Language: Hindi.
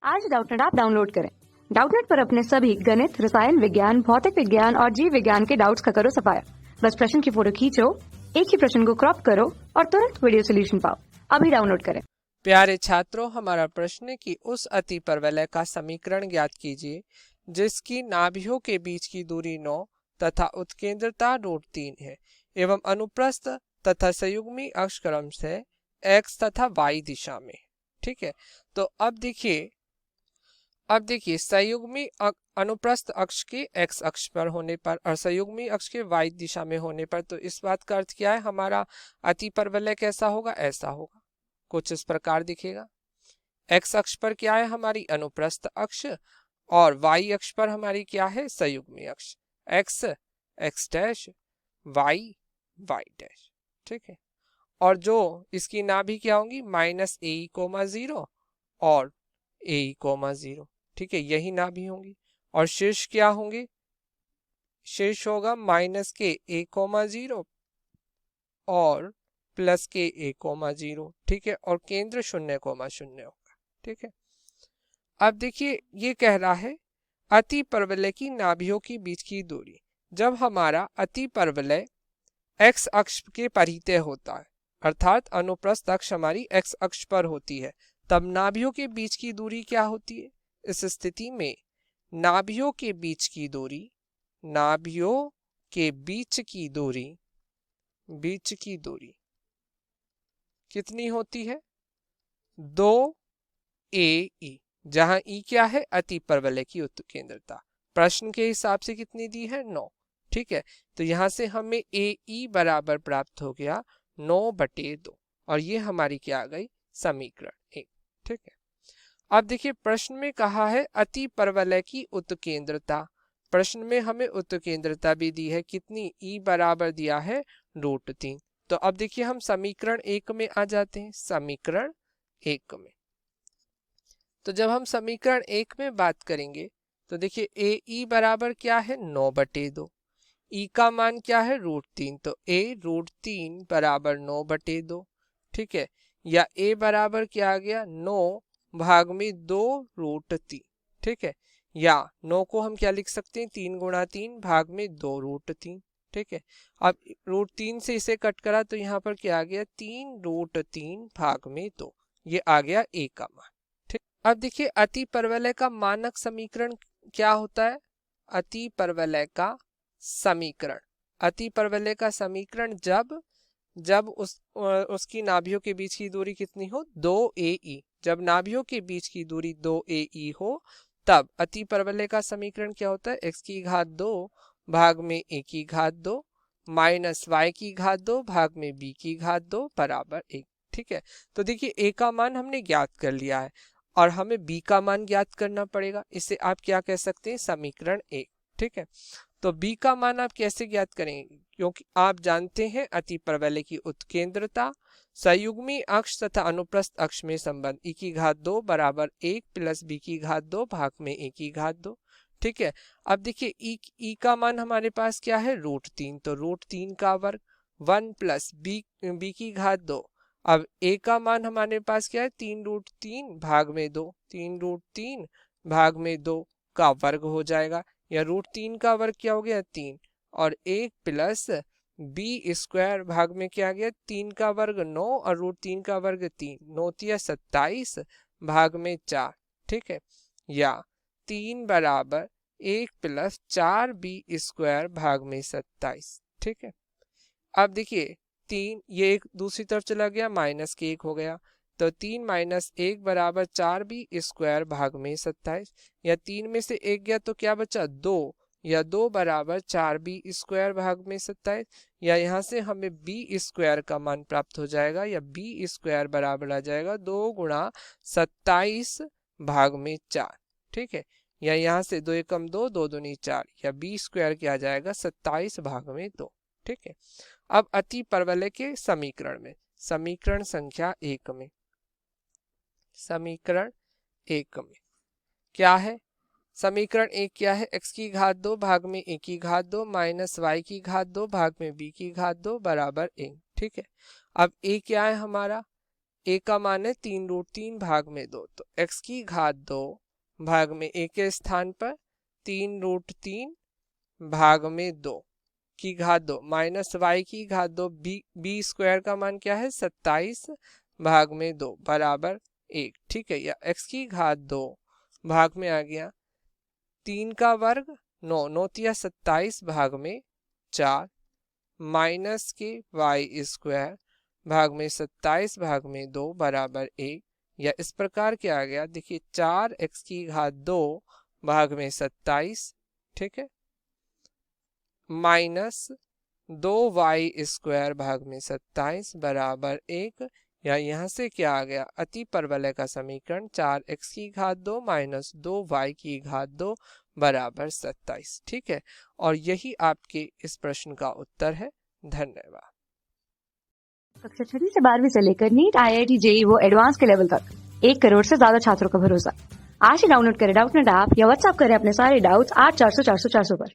आज डाउटनेट ऐप डाउनलोड करें। डाउटनेट पर अपने सभी गणित, रसायन विज्ञान, भौतिक विज्ञान और जीव विज्ञान के डाउट्स का करो सफाया। बस प्रश्न की फोटो खींचो, एक ही प्रश्न को क्रॉप करो और तुरंत वीडियो सोल्यूशन पाओ। अभी डाउनलोड करें। प्यारे छात्रों, हमारा प्रश्न है कि उस अतिपरवलय का समीकरण ज्ञात कीजिए जिसकी नाभियों के बीच की दूरी 9 तथा उत्केंद्रता √3 है एवं अनुप्रस्थ तथा संयुग्मी अक्ष क्रम से x तथा y दिशा में। ठीक है, तो अब देखिए संयुग्मी अनुप्रस्थ अक्ष के x अक्ष पर होने पर और संयुग्मी अक्ष के y दिशा में होने पर, तो इस बात का अर्थ क्या है, हमारा अतिपरवलय कैसा होगा, ऐसा होगा, कुछ इस प्रकार दिखेगा। x अक्ष पर क्या है, हमारी अनुप्रस्थ अक्ष, और y अक्ष पर हमारी क्या है, संयुग्मी अक्ष, x x dash y y dash. ठीक है, और जो इसकी नाभि क्या होंगी, -a,0 और a,0। ठीक है, यही नाभि होंगी। और शीर्ष क्या होंगे, शीर्ष होगा -k,a,0 और +k,a,0। ठीक है, और केंद्र 0,0 होगा। ठीक है, अब देखिए ये कह रहा है अतिपरवलय की नाभियों के बीच की दूरी। जब हमारा अतिपरवलय x अक्ष के परितः होता है, अर्थात अनुप्रस्थ अक्ष हमारी x अक्ष पर होती है, तब नाभियों के बीच की दूरी क्या होती है। इस स्थिति में नाभियों के बीच की दूरी कितनी होती है, 2ae, जहां e क्या है, अतिपरवलय की उत्केंद्रता। प्रश्न के हिसाब से कितनी दी है, 9। ठीक है, तो यहां से हमें ae बराबर प्राप्त हो गया 9/2, और ये हमारी क्या आ गई, समीकरण 1। ठीक है, अब देखिए प्रश्न में कहा है अतिपरवलय की उत्केंद्रता। प्रश्न में हमें उत्केंद्रता भी दी है, कितनी, e बराबर दिया है √3। तो अब देखिए हम समीकरण 1 में आ जाते हैं। समीकरण 1 में, तो जब हम समीकरण 1 में बात करेंगे तो देखिए ae बराबर क्या है, 9/2, e का मान क्या है, √3, तो a√3 बराबर 9/2। ठीक है, या a बराबर क्या आ गया, 9/2 √3। ठीक है, या 9 को हम क्या लिख सकते हैं, 3 × 3 भाग में 2 √3। ठीक है, अब √3 से इसे कट करा तो यहाँ पर क्या आ गया, 3 √3 भाग में 2, ये आ गया a का मान। ठीक, अब देखिए अतिपरवलय का मानक समीकरण क्या होता है। अतिपरवलय का समीकरण जब उसकी नाभियों के बीच की दूरी कितनी हो, 2ae। जब नाभियों के बीच की दूरी 2ae हो, तब अतिपरवलय का समीकरण क्या होता है, x⁻2 भाग में a⁻2 माइनस y⁻2 भाग में b⁻2 बराबर 1। ठीक है, तो देखिए a का मान हमने ज्ञात कर लिया है और हमें b का मान ज्ञात करना पड़ेगा। इसे आप क्या कह सकते हैं, समीकरण 1। ठीक है, तो b का मान आप कैसे ज्ञात करेंगे, क्योंकि आप जानते हैं अतिपरवलय की उत्केंद्रता, संयुग्मी अक्ष तथा अनुप्रस्थ अक्ष में संबंध e⁻2 बराबर 1 + b⁻2 भाग में a⁻2। ठीक है, अब देखिए e का मान हमारे पास क्या है, √3, तो √3 का वर्ग 1 + b⁻2। अब a का मान हमारे पास क्या है, 3 √3 भाग में 2, 3 √3 भाग में 2 का वर्ग हो जाएगा, या √3 का वर्ग क्या हो गया, 3, और 1 + b² भाग में क्या आ गया, 3 का वर्ग 9 और √3 का वर्ग 3, 9 × 27 भाग में 4। ठीक है, या 3 बराबर 1 + 4b² भाग में 27। ठीक है, अब देखिए 3 ये एक दूसरी तरफ चला गया, -1 हो गया, तो 3 - 1 बराबर 4b² भाग में 27, या 3 में से 1 गया तो क्या बचा, 2, या 2 बराबर 4b² भाग में 27, या यहाँ से हमें b² का मान प्राप्त हो जाएगा, या b² बराबर आ जाएगा 2 × 27 भाग में 4। ठीक है, या यहाँ से 2 × 2 2 दूनी 4, या b² क्या आ जाएगा, 27 भाग में 2। ठीक है, अब अतिपरवलय के समीकरण में, समीकरण संख्या 1 में, समीकरण 1 में क्या है, समीकरण 1 क्या है, x⁻2 भाग में a⁻2 माइनस y⁻2 भाग में b⁻2 बराबर 1। ठीक है, अब a क्या है हमारा, ए का मान है 3√3 भाग में 2, तो x की घात 2 भाग में a के स्थान पर 3√3 भाग में 2 की घात 2 माइनस y की घात 2, b स्क्वायर का मान क्या है 27 भाग में 2 बराबर 1। ठीक है, या x की घात 2 भाग में आ गया 3 का वर्ग 9, 9 तिया 27 भाग में 4 माइनस के y स्क्वायर भाग में 27 भाग में 2 बराबर 1, या इस प्रकार क्या आ गया, देखिए 4x की घात 2 भाग में 27, ठीक है, माइनस 2y स्क्वायर भाग में 27 बराबर 1, या यहाँ से क्या आ गया, अति परवलय का समीकरण 4x की घात 2 माइनस 2y की घात 2 बराबर 27। ठीक है, और यही आपके इस प्रश्न का उत्तर है। धन्यवाद। कक्षा 6 से 12वीं से लेकर नीट, IIT, JEE वो एडवांस के लेवल तक 1 करोड़ से ज्यादा छात्रों का भरोसा। आज ही डाउनलोड करें डाउटनेट ऐप या व्हाट्सएप करें अपने सारे डाउट्स 8400 400 400 पर।